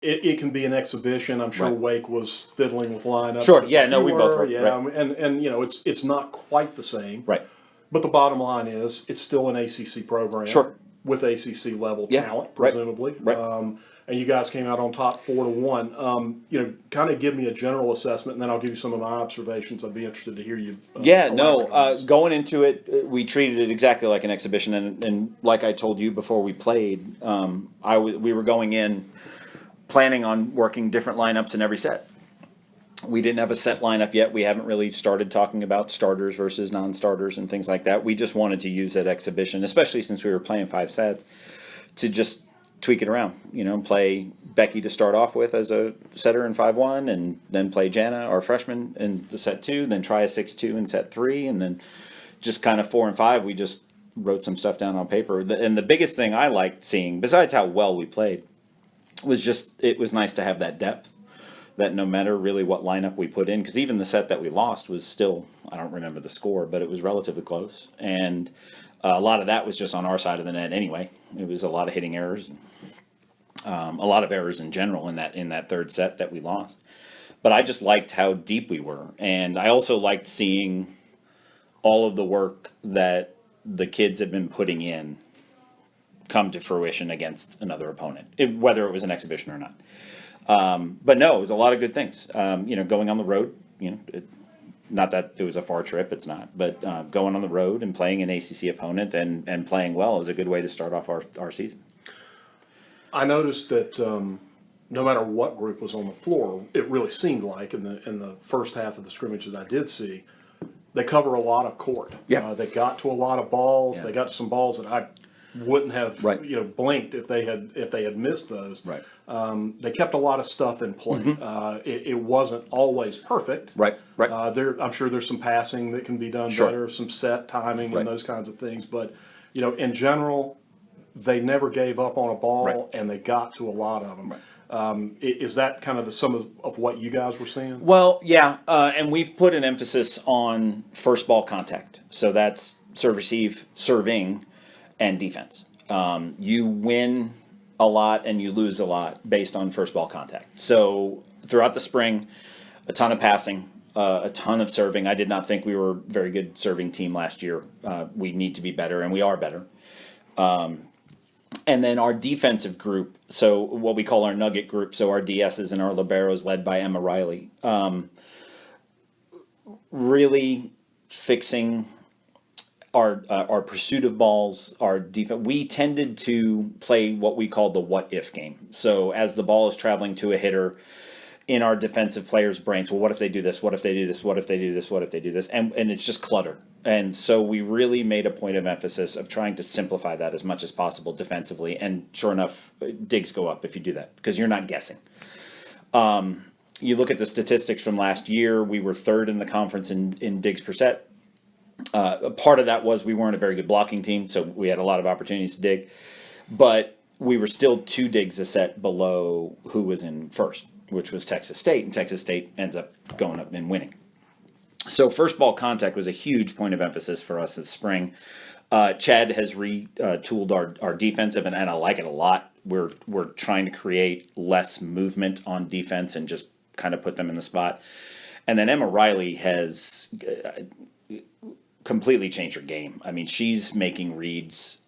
it can be an exhibition. I'm sure Right. Wake was fiddling with lineups. Sure. just Yeah. like No, you we both were. Yeah, Right. and it's not quite the same. Right. But the bottom line is, it's still an ACC program Sure. with ACC level Yeah. talent, Right. presumably. Right. And you guys came out on top 4-1. Kind of give me a general assessment, and then I'll give you some of my observations. I'd be interested to hear you. Yeah, no. Elaborate on this. Going into it, we treated it exactly like an exhibition, and like I told you before we played, we were going in planning on working different lineups in every set. We didn't have a set lineup yet. We haven't really started talking about starters versus non-starters and things like that. We just wanted to use that exhibition, especially since we were playing 5 sets, to just tweak it around. Play Becky to start off with as a setter in 5-1, and then play Jana, our freshman, in the set 2, then try a 6-2 in set 3, and then just kind of 4 and 5, we just wrote some stuff down on paper. And the biggest thing I liked seeing, besides how well we played, was just it was nice to have that depth. That no matter really what lineup we put in, because even the set that we lost was still, I don't remember the score, but it was relatively close. And a lot of that was just on our side of the net anyway. It was a lot of hitting errors, a lot of errors in general in that third set that we lost. But I just liked how deep we were. And I also liked seeing all of the work that the kids had been putting in come to fruition against another opponent, whether it was an exhibition or not. But no, it was a lot of good things. Going on the road, not that it was a far trip, it's not, but going on the road and playing an ACC opponent and playing well is a good way to start off our season. I noticed that no matter what group was on the floor, it really seemed like in the first half of the scrimmages I did see, they cover a lot of court. Yeah. They got to a lot of balls. Yeah. They got to some balls that I wouldn't have Right. blinked if they had missed those. Right. They kept a lot of stuff in play. It wasn't always perfect. Right. Right. I'm sure there's some passing that can be done Sure. better, some set timing Right. and those kinds of things. But in general, they never gave up on a ball, Right. and they got to a lot of them. Right. Is that kind of the sum of what you guys were seeing? Well, yeah, and we've put an emphasis on first ball contact. So that's serve, receive, serving, and defense. You win a lot and you lose a lot based on first ball contact. So throughout the spring, a ton of passing, a ton of serving. I did not think we were a very good serving team last year. We need to be better, and we are better. And then our defensive group, so what we call our nugget group, so our DSs and our liberos led by Emma Riley, really fixing our pursuit of balls, our defense. We tended to play what we call the what if game. So as the ball is traveling to a hitter, in our defensive players' brains, well, what if they do this? What if they do this? What if they do this? What if they do this? And it's just clutter. And so we really made a point of emphasis of trying to simplify that as much as possible defensively. And sure enough, digs go up if you do that, because you're not guessing. You look at the statistics from last year, we were third in the conference in digs per set. Part of that was we weren't a very good blocking team, so we had a lot of opportunities to dig. But we were still 2 digs a set below who was in first, which was Texas State, and Texas State ends up going up and winning. So first ball contact was a huge point of emphasis for us this spring. Chad has retooled our defensive, and I like it a lot. We're trying to create less movement on defense and just kind of put them in the spot. And then Emma Riley has completely changed her game. I mean, she's making reads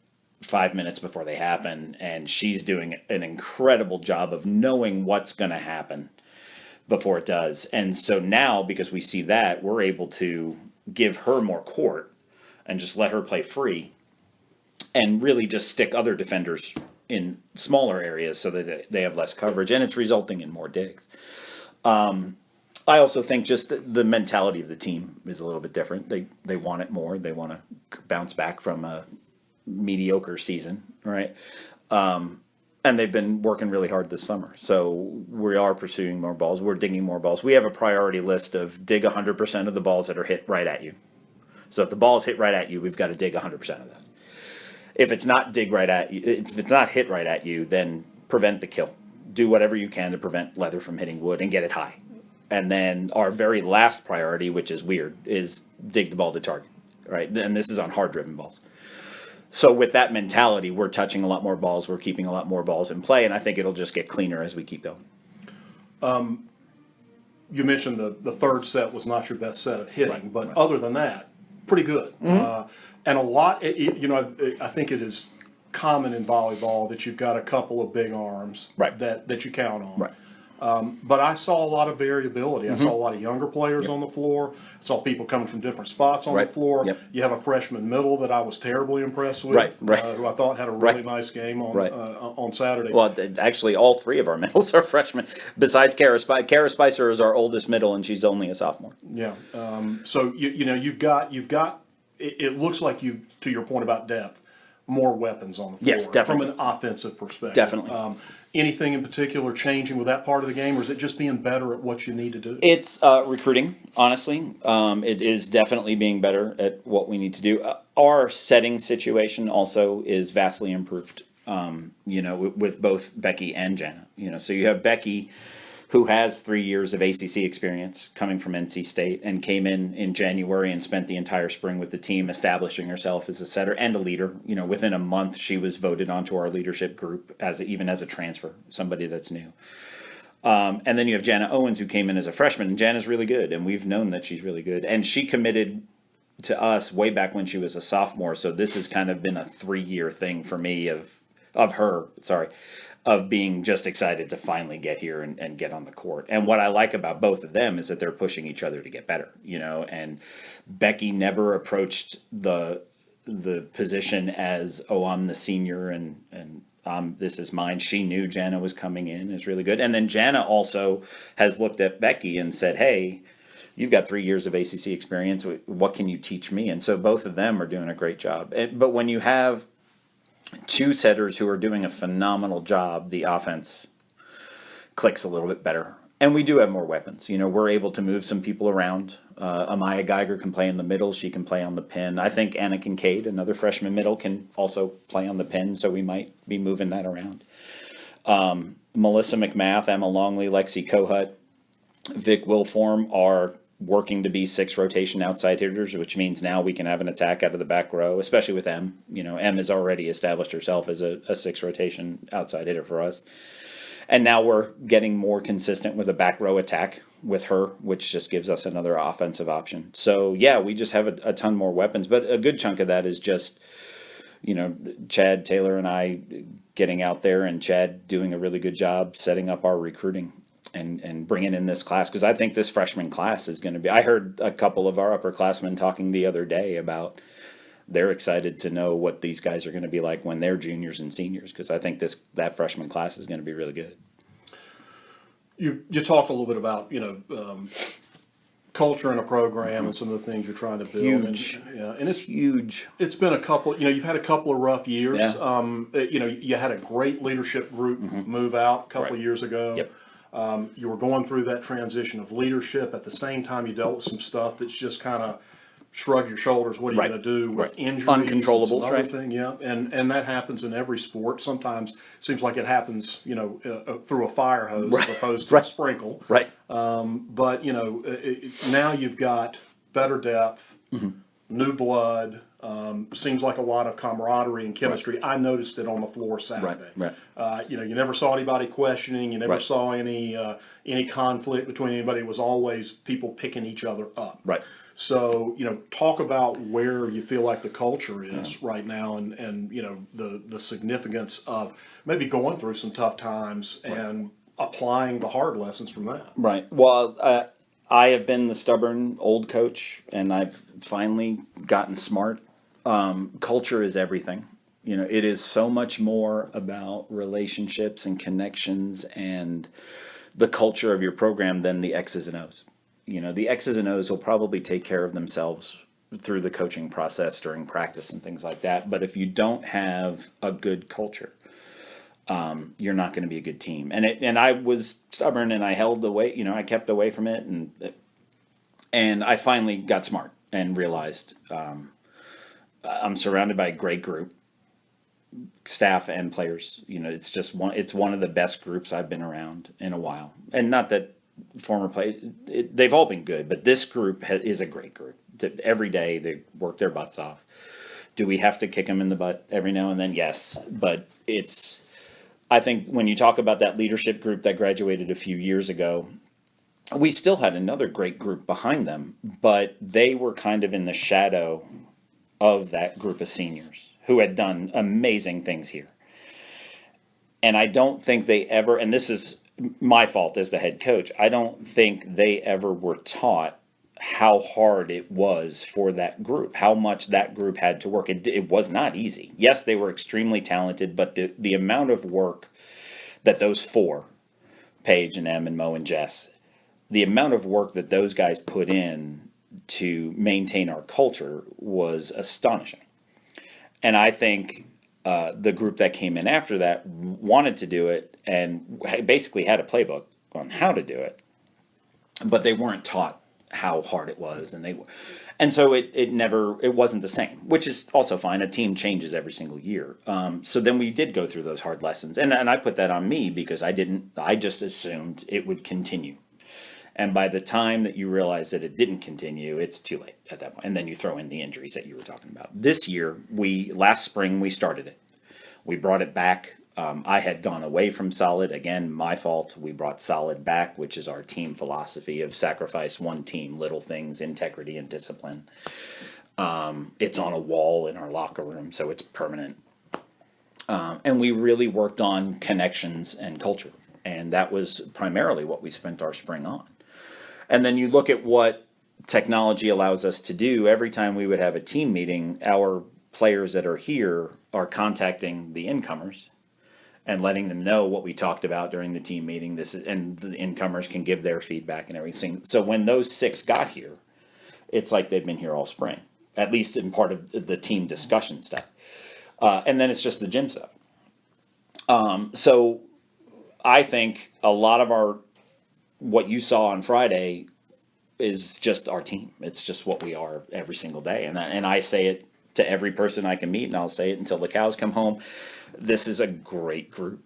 5 minutes before they happen, and she's doing an incredible job of knowing what's going to happen before it does. And so now, because we see that, we're able to give her more court and just let her play free and really just stick other defenders in smaller areas so that they have less coverage, and it's resulting in more digs. I also think just the mentality of the team is a little bit different. They want it more. They want to bounce back from a mediocre season, right? And they've been working really hard this summer. So we are pursuing more balls. We're digging more balls. We have a priority list of dig 100% of the balls that are hit right at you. So if the ball is hit right at you, we've got to dig 100% of that. If it's not dig right at you, if it's not hit right at you, then prevent the kill. Do whatever you can to prevent leather from hitting wood and get it high. And then our very last priority, which is weird, is dig the ball to target, right? And this is on hard-driven balls. So with that mentality, we're touching a lot more balls, we're keeping a lot more balls in play, and I think it'll just get cleaner as we keep going. You mentioned the third set was not your best set of hitting, Right, but right. other than that, pretty good. And a lot, I think it is common in volleyball that you've got a couple of big arms Right. that you count on. Right. But I saw a lot of variability. I saw a lot of younger players Yep. on the floor. I saw people coming from different spots on Right. the floor. Yep. You have a freshman middle that I was terribly impressed with, Right. who I thought had a really Right. nice game Right. On Saturday. Well, actually, all three of our middles are freshmen. Besides Kara Spicer. Kara Spicer is our oldest middle, and she's only a sophomore. Yeah. So you've got it looks like you, to your point about depth, more weapons on the floor. Yes, definitely. From an offensive perspective. Definitely. Anything in particular changing with that part of the game, or is it just being better at what you need to do? It's recruiting, honestly. It is definitely being better at what we need to do. Our setting situation also is vastly improved, with both Becky and Jenna. So you have Becky, who has 3 years of ACC experience coming from NC State and came in January and spent the entire spring with the team, establishing herself as a setter and a leader. Within a month, she was voted onto our leadership group even as a transfer, somebody that's new. And then you have Jana Owens, who came in as a freshman, and Jana's really good, and we've known that she's really good. And she committed to us way back when she was a sophomore, so this has kind of been a 3-year thing for me of being just excited to finally get here and get on the court. And what I like about both of them is that they're pushing each other to get better, and Becky never approached the position as, oh, I'm the senior and this is mine. She knew Jana was coming in, is really good. And then Jana also has looked at Becky and said, hey, you've got 3 years of ACC experience. What can you teach me? And so both of them are doing a great job. But when you have two setters who are doing a phenomenal job, the offense clicks a little bit better. And we do have more weapons. We're able to move some people around. Amaya Geiger can play in the middle. She can play on the pin. I think Anna Kincaid, another freshman middle, can also play on the pin, so we might be moving that around. Melissa McMath, Emma Longley, Lexi Kohut, Vic Wilform are working to be 6 rotation outside hitters, which means now we can have an attack out of the back row, especially with Em. Em has already established herself as a 6 rotation outside hitter for us. And now we're getting more consistent with a back row attack with her, which just gives us another offensive option. So, yeah, we just have a ton more weapons. But a good chunk of that is just, Chad Taylor and I getting out there, and Chad doing a really good job setting up our recruiting and bringing in this class. Because I think this freshman class is going to be – I heard a couple of our upperclassmen talking the other day about – they're excited to know what these guys are going to be like when they're juniors and seniors, because I think that freshman class is going to be really good. You talked a little bit about culture in a program and some of the things you're trying to build. Huge. And it's huge. It's been a couple. You've had a couple of rough years. Yeah. You had a great leadership group move out a couple of years ago. Yep. You were going through that transition of leadership. At the same time, you dealt with some stuff that's just kind of shrug your shoulders. What are you going to do with injuries? Uncontrollables, another right? thing, yeah. And that happens in every sport. Sometimes it seems like it happens, through a fire hose as opposed to a sprinkle. Right. But now you've got better depth, new blood. Seems like a lot of camaraderie and chemistry. I noticed it on the floor Saturday. Right. You never saw anybody questioning. You never saw any conflict between anybody. It was always people picking each other up. Right. So, talk about where you feel like the culture is right now, and the significance of maybe going through some tough times and applying the hard lessons from that. Right. Well, I have been the stubborn old coach, and I've finally gotten smart. Culture is everything. It is so much more about relationships and connections and the culture of your program than the X's and O's. The X's and O's will probably take care of themselves through the coaching process during practice and things like that. But if you don't have a good culture, you're not going to be a good team. And I was stubborn, and I held away. I kept away from it, and I finally got smart and realized I'm surrounded by a great group, staff and players. It's one of the best groups I've been around in a while. And not that former players, they've all been good, but this group is a great group. Every day they work their butts off Do we have to kick them in the butt every now and then? Yes, but I think when you talk about that leadership group that graduated a few years ago, we still had another great group behind them, but they were kind of in the shadow of that group of seniors who had done amazing things here. And I don't think they ever, and this is my fault as the head coach, I don't think they ever were taught how hard it was for that group, how much that group had to work. It was not easy. Yes, they were extremely talented, but the amount of work that those four, Paige and Em and Mo and Jess, the amount of work that those guys put in to maintain our culture was astonishing. And I think the group that came in after that wanted to do it and basically had a playbook on how to do it, but they weren't taught how hard it was, and so it wasn't the same, which is also fine. A team changes every single year. So then we did go through those hard lessons, and I put that on me because I just assumed it would continue. And by the time that you realize that it didn't continue, it's too late at that point. And then you throw in the injuries that you were talking about. This year, last spring, we started it. We brought it back. I had gone away from solid. Again, my fault. We brought solid back, which is our team philosophy of sacrifice one team, little things, integrity, and discipline. It's on a wall in our locker room, so it's permanent. And we really worked on connections and culture. And that was primarily what we spent our spring on. And then you look at what technology allows us to do. Every time we would have a team meeting, our players that are here are contacting the incomers and letting them know what we talked about during the team meeting. And the incomers can give their feedback and everything. So when those 6 got here, it's like they've been here all spring, at least in part of the team discussion stuff. And then it's just the gym stuff. So I think a lot of what you saw on Friday is just our team. It's just what we are every single day. And I say it to every person I can meet, and I'll say it until the cows come home. This is a great group.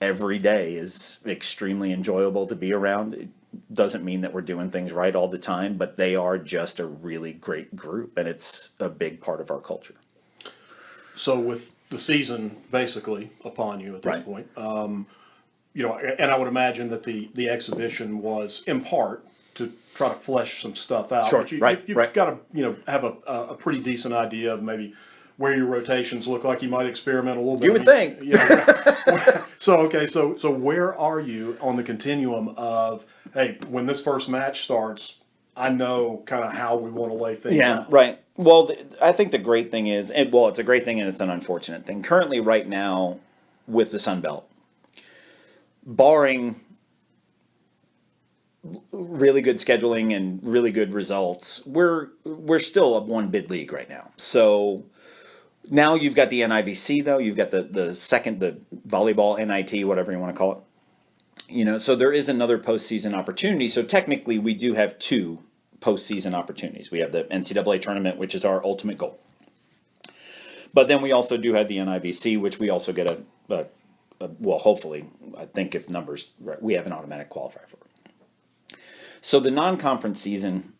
Every day is extremely enjoyable to be around. It doesn't mean that we're doing things right all the time, but they are just a really great group, and it's a big part of our culture. So with the season basically upon you at this Right. point, and I would imagine that the exhibition was in part to try to flesh some stuff out. Sure, But you've right. got to have a pretty decent idea of maybe where your rotations look like. You might experiment a little bit. You would think. So where are you on the continuum of, hey, when this first match starts, I know kind of how we want to lay things out. Right. Well, I think the great thing is, it's a great thing and it's an unfortunate thing. Currently, right now, with the Sun Belt, barring really good scheduling and really good results, we're still a 1-bid league right now. So now you've got the NIVC, though. You've got the volleyball NIT, whatever you want to call it. So there is another postseason opportunity. So technically, we do have 2 postseason opportunities. We have the NCAA tournament, which is our ultimate goal. But then we also do have the NIVC, which we also get hopefully, I think if numbers, we have an automatic qualifier for it. So the non-conference season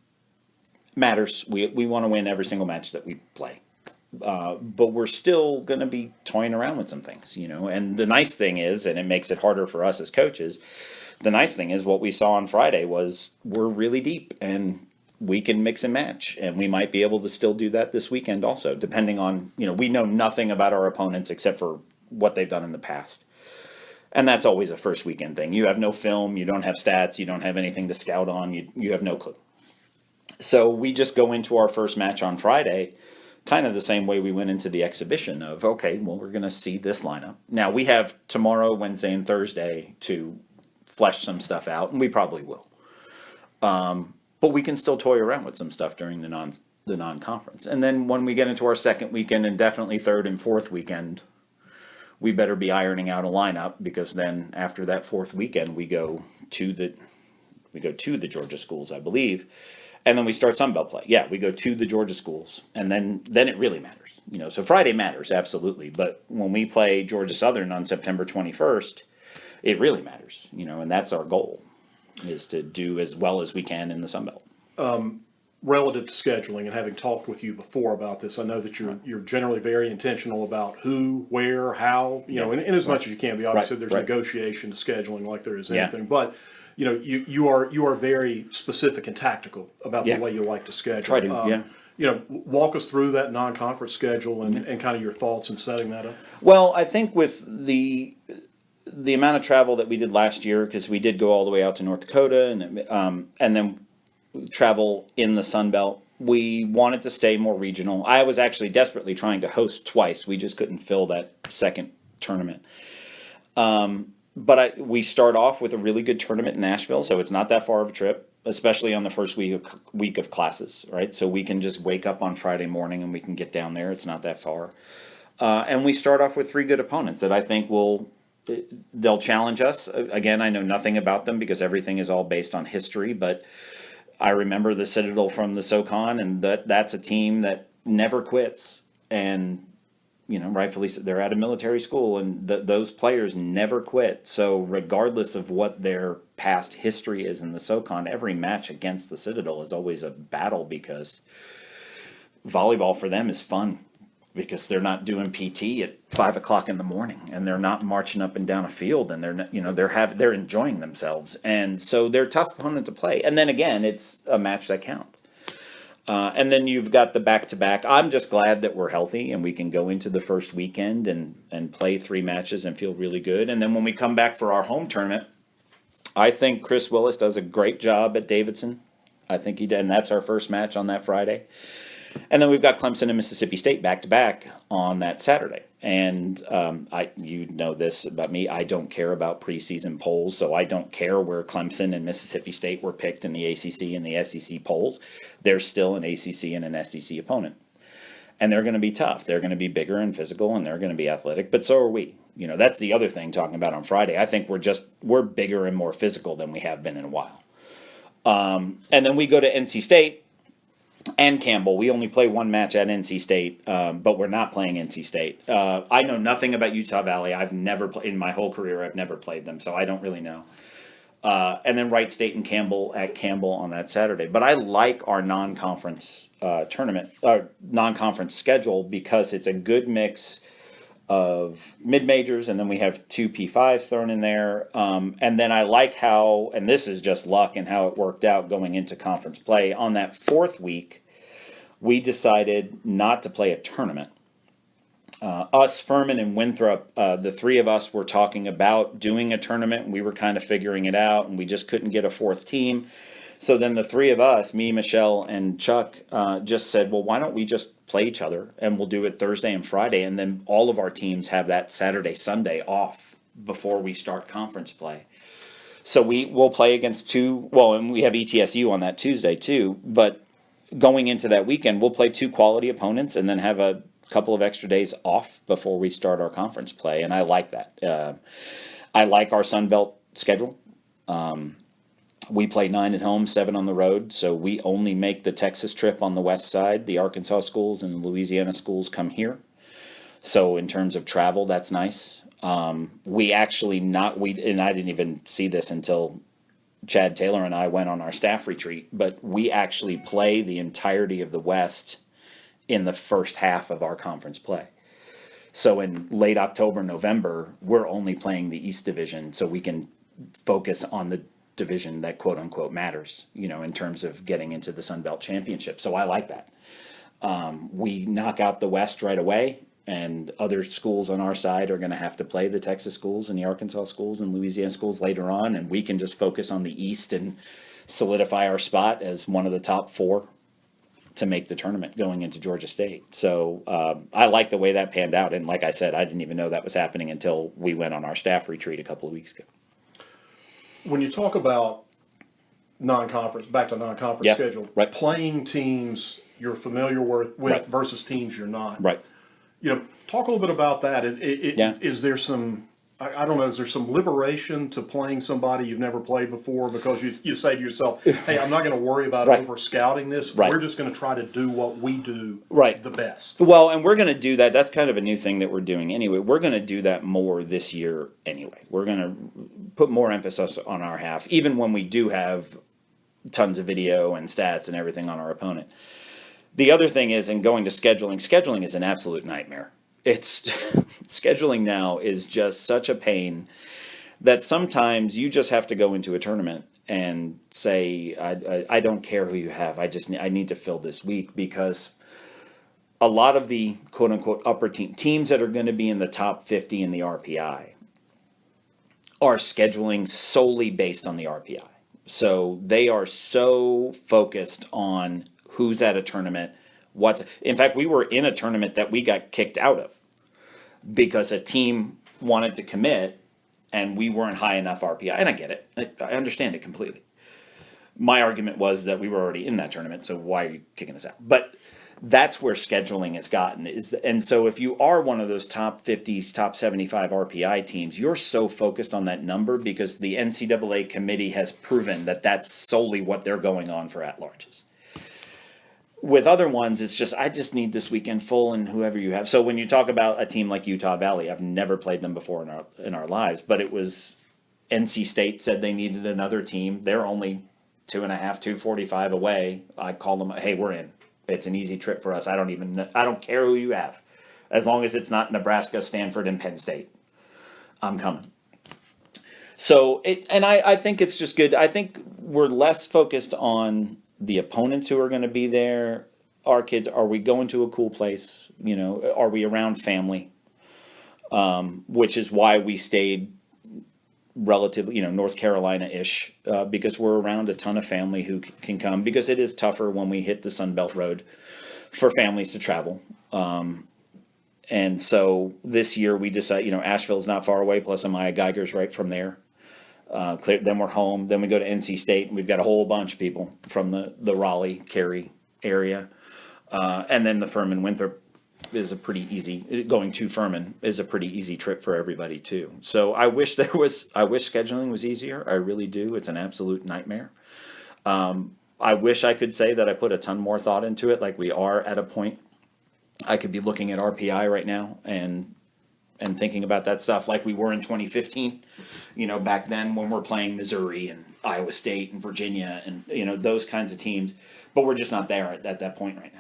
matters. We want to win every single match that we play. But we're still going to be toying around with some things, And the nice thing is, and it makes it harder for us as coaches, the nice thing is what we saw on Friday was we're really deep and we can mix and match. And we might be able to still do that this weekend also, depending on, we know nothing about our opponents except for what they've done in the past. And that's always a first weekend thing. You have no film, you don't have stats, you don't have anything to scout on, you have no clue. So we just go into our first match on Friday kind of the same way we went into the exhibition of, okay, well, we're going to see this lineup. Now, we have tomorrow, Wednesday, and Thursday to flesh some stuff out, and we probably will. But we can still toy around with some stuff during the non-conference. And then when we get into our second weekend and definitely third and fourth weekend, we better be ironing out a lineup, because then after that fourth weekend, we go to the Georgia schools, I believe. And then we start Sun Belt play. Yeah, we go to the Georgia schools, and then it really matters. So Friday matters, absolutely. But when we play Georgia Southern on September 21st, it really matters. And that's our goal, is to do as well as we can in the Sun Belt. relative to scheduling, and having talked with you before about this, I know that you're generally very intentional about who, where, how, in as much as you can be. Obviously, there's negotiation to scheduling like there is anything, but you are very specific and tactical about the way you like to schedule. Try to, walk us through that non-conference schedule and kind of your thoughts in setting that up. Well, I think with the amount of travel that we did last year, because we did go all the way out to North Dakota and then travel in the Sun Belt, we wanted to stay more regional. I was actually desperately trying to host twice. We just couldn't fill that second tournament. But we start off with a really good tournament in Nashville, so it's not that far of a trip, especially on the first week of classes, right? So we can just wake up on Friday morning and we can get down there. It's not that far. And we start off with 3 good opponents that I think they'll challenge us. Again, I know nothing about them because everything is all based on history, but I remember the Citadel from the SoCon, and that's a team that never quits. And rightfully, they're at a military school, and those players never quit. So regardless of what their past history is in the SoCon, every match against the Citadel is always a battle, because volleyball for them is fun, because they're not doing PT at 5 o'clock in the morning, and they're not marching up and down a field, and they're enjoying themselves, and so they're a tough opponent to play. And then again, it's a match that counts. And then you've got the back-to-back. I'm just glad that we're healthy and we can go into the first weekend and play 3 matches and feel really good. And then when we come back for our home tournament, I think Chris Willis does a great job at Davidson. I think he did, and that's our first match on that Friday. And then we've got Clemson and Mississippi State back-to-back on that Saturday. And you know this about me, I don't care about preseason polls, so I don't care where Clemson and Mississippi State were picked in the ACC and the SEC polls. They're still an ACC and an SEC opponent. And they're going to be tough. They're going to be bigger and physical, and they're going to be athletic, but so are we. That's the other thing talking about on Friday. I think we're bigger and more physical than we have been in a while. And then we go to NC State and Campbell. We only play 1 match at NC State, but we're not playing NC State. I know nothing about Utah Valley. I've never in my whole career, I've never played them, so I don't really know. And then Wright State and Campbell at Campbell on that Saturday. But I like our non-conference tournament, non-conference schedule, because it's a good mix of mid-majors, and then we have 2 P5s thrown in there. And then I like how, and this is just luck and how it worked out going into conference play, on that 4th week, we decided not to play a tournament. Us, Furman, and Winthrop, the 3 of us were talking about doing a tournament, and we were kind of figuring it out, and we just couldn't get a 4th team. So then the 3 of us, me, Michelle, and Chuck, just said, well, why don't we just play each other, and we'll do it Thursday and Friday, and then all of our teams have that Saturday, Sunday off before we start conference play. So we'll play against 2, and we have ETSU on that Tuesday too, but going into that weekend, we'll play 2 quality opponents and then have a couple of extra days off before we start our conference play, and I like that. I like our Sun Belt schedule. We play 9 at home, 7 on the road, so we only make the Texas trip on the west side. The Arkansas schools and Louisiana schools come here. So in terms of travel, that's nice. We actually and I didn't even see this until Chad Taylor and I went on our staff retreat, but we actually play the entirety of the West in the first half of our conference play. So in late October, November, we're only playing the East Division, so we can focus on the division that quote unquote matters, in terms of getting into the Sun Belt Championship. So I like that. We knock out the West right away, and other schools on our side are going to have to play the Texas schools and the Arkansas schools and Louisiana schools later on, and we can just focus on the East and solidify our spot as one of the top 4 to make the tournament going into Georgia State. So I like the way that panned out, and like I said, I didn't even know that was happening until we went on our staff retreat a couple of weeks ago. When you talk about non-conference, back to non-conference schedule, playing teams you're familiar with versus teams you're not. Right. Talk a little bit about that. Is there some, I don't know, is there some liberation to playing somebody you've never played before, because you say to yourself, hey, I'm not going to worry about over scouting this. We're just going to try to do what we do the best. Well, and we're going to do that. That's kind of a new thing that we're doing anyway. We're going to do that more this year anyway. We're going to put more emphasis on our half, even when we do have tons of video and stats and everything on our opponent. The other thing is, in going to scheduling is an absolute nightmare. It's scheduling now is just such a pain that sometimes you just have to go into a tournament and say, I don't care who you have. I need to fill this week, because a lot of the quote unquote upper teams that are going to be in the top 50 in the RPI are scheduling solely based on the RPI. So they are so focused on who's at a tournament. In fact, we were in a tournament that we got kicked out of because a team wanted to commit and we weren't high enough RPI. And I get it. I understand it completely. My argument was that we were already in that tournament, so why are you kicking us out? But that's where scheduling has gotten. And so if you are one of those top 50, top 75 RPI teams, you're so focused on that number because the NCAA committee has proven that that's solely what they're going on for at-larges. With other ones, it's just, I just need this weekend full and whoever you have. So when you talk about a team like Utah Valley, I've never played them before in our lives, but it was NC State said they needed another team. They're only 245 away. I call them, hey, we're in. It's an easy trip for us. I don't care who you have. As long as it's not Nebraska, Stanford, and Penn State, I'm coming. So, I think it's just good. I think we're less focused on the opponents who are going to be there. Our kids, are we going to a cool place? Are we around family? Which is why we stayed relatively, North Carolina-ish, because we're around a ton of family who can come, because it is tougher when we hit the Sun Belt Road for families to travel. And so this year we decided, Asheville's not far away, plus Amaya Geiger's right from there. Then we're home. Then we go to NC State, and we've got a whole bunch of people from the Raleigh, Cary area. And then the Furman-Winthrop is a pretty easy, going to Furman is a pretty easy trip for everybody too. So I wish scheduling was easier. I really do. It's an absolute nightmare. I wish I could say that I put a ton more thought into it. Like, we are at a point I could be looking at RPI right now and thinking about that stuff like we were in 2015, back then when we're playing Missouri and Iowa State and Virginia and, those kinds of teams, but we're just not there at that point right now.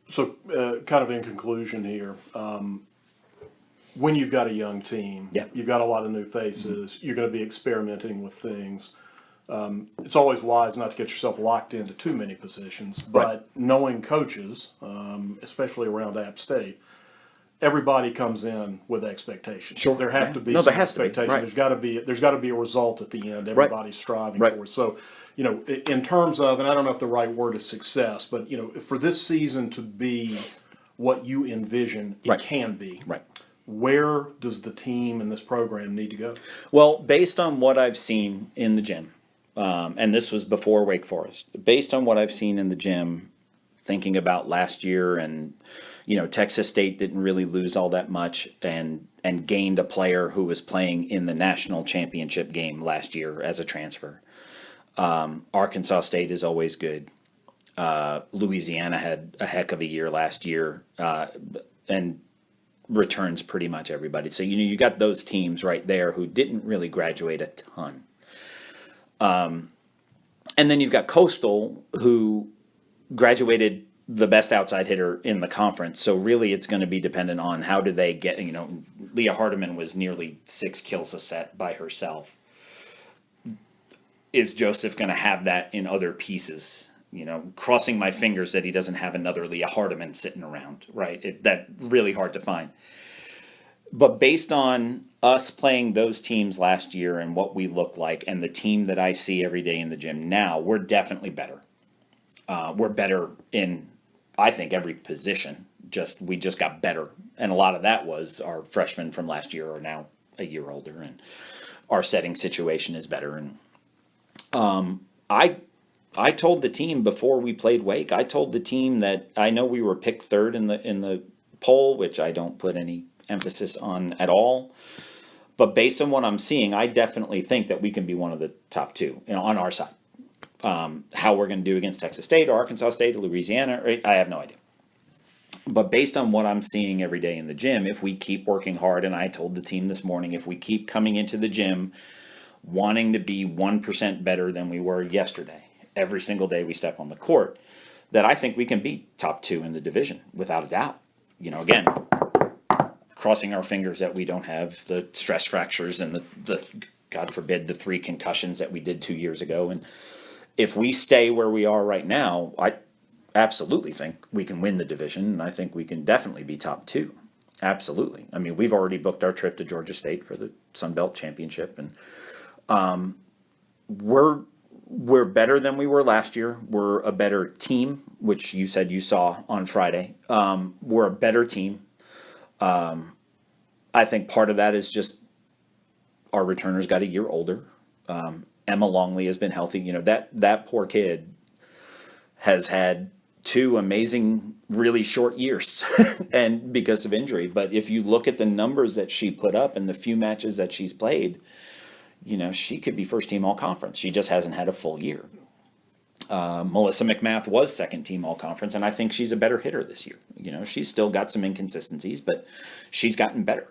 So, kind of in conclusion here, when you've got a young team, Yeah. you've got a lot of new faces, you're going to be experimenting with things. It's always wise not to get yourself locked into too many positions, but Right. knowing coaches, especially around App State, everybody comes in with expectations. Sure. There have to be No, some there has to be. expectations. Right. There's got to be a result at the end. Everybody's striving Right. for it. So, in terms of, and I don't know if the right word is success, but for this season to be what you envision it Right. can be, Right. where does the team and this program need to go? Well, based on what I've seen in the gym, and this was before Wake Forest, based on what I've seen in the gym, thinking about last year, and Texas State didn't really lose all that much, and gained a player who was playing in the national championship game last year as a transfer. Arkansas State is always good. Louisiana had a heck of a year last year, and returns pretty much everybody. So you got those teams right there who didn't really graduate a ton. And then you've got Coastal, who graduated the best outside hitter in the conference. So really it's going to be dependent on how do they get, Leah Hardiman was nearly 6 kills a set by herself. Is Joseph going to have that in other pieces? Crossing my fingers that he doesn't have another Leah Hardiman sitting around, right? That really hard to find. But based on us playing those teams last year and what we look like and the team that I see every day in the gym now, we're definitely better. We're better in, I think, every position. We just got better. And a lot of that was our freshmen from last year are now a year older, and our setting situation is better. And I told the team before we played Wake, I told the team that I know we were picked third in the poll, which I don't put any emphasis on at all. But based on what I'm seeing, I definitely think that we can be one of the top two, on our side. How we're going to do against Texas State or Arkansas State or Louisiana, I have no idea. But based on what I'm seeing every day in the gym, if we keep working hard, and I told the team this morning, if we keep coming into the gym wanting to be 1% better than we were yesterday, every single day we step on the court, that I think we can be top 2 in the division without a doubt. Again, crossing our fingers that we don't have the stress fractures and the God forbid, the 3 concussions that we did 2 years ago. And if we stay where we are right now, I absolutely think we can win the division, and I think we can definitely be top 2. Absolutely. I mean, we've already booked our trip to Georgia State for the Sun Belt Championship, and we're better than we were last year. We're a better team, which you said you saw on Friday. We're a better team. I think part of that is just our returners got a year older. Emma Longley has been healthy. That poor kid has had 2 amazing, really short years, and because of injury. But if you look at the numbers that she put up and the few matches that she's played, she could be first team all conference. She just hasn't had a full year. Melissa McMath was second team all conference, and I think she's a better hitter this year. She's still got some inconsistencies, but she's gotten better.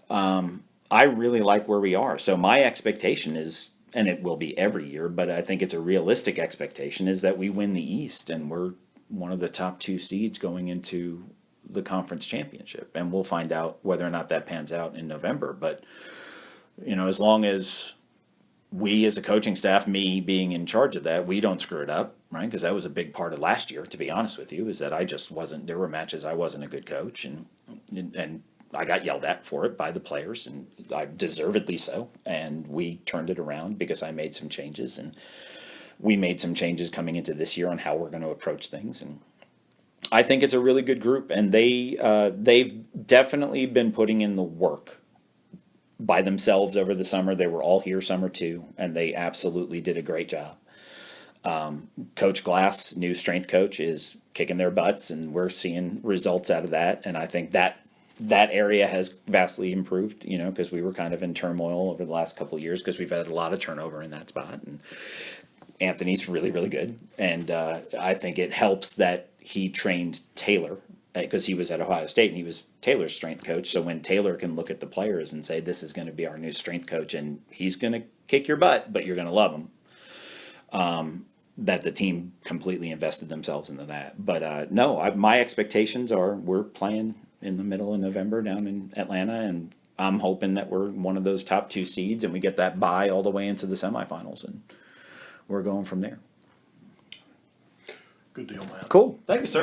I really like where we are. So my expectation is, and it will be every year, but I think it's a realistic expectation, is that we win the East and we're one of the top 2 seeds going into the conference championship. And we'll find out whether or not that pans out in November. But, as long as we as a coaching staff, me being in charge of that, we don't screw it up, right? Because that was a big part of last year, to be honest with you, is that I just wasn't, there were matches I wasn't a good coach, and I got yelled at for it by the players, and I deservedly so. And we turned it around because I made some changes, and we made some changes coming into this year on how we're going to approach things. And I think it's a really good group, and they've definitely been putting in the work by themselves over the summer. They were all here summer 2, and they absolutely did a great job. Coach Glass, new strength coach, is kicking their butts, and we're seeing results out of that. And I think that area has vastly improved, because we were kind of in turmoil over the last couple of years because we've had a lot of turnover in that spot. And Anthony's really, really good. And I think it helps that he trained Taylor, because he was at Ohio State and he was Taylor's strength coach. So when Taylor can look at the players and say, this is going to be our new strength coach and he's going to kick your butt, but you're going to love him, that the team completely invested themselves into that. But my expectations are we're playing in the middle of November down in Atlanta, and I'm hoping that we're one of those top 2 seeds and we get that bye all the way into the semifinals, and we're going from there. Good deal, man. Cool. Thank you, sir.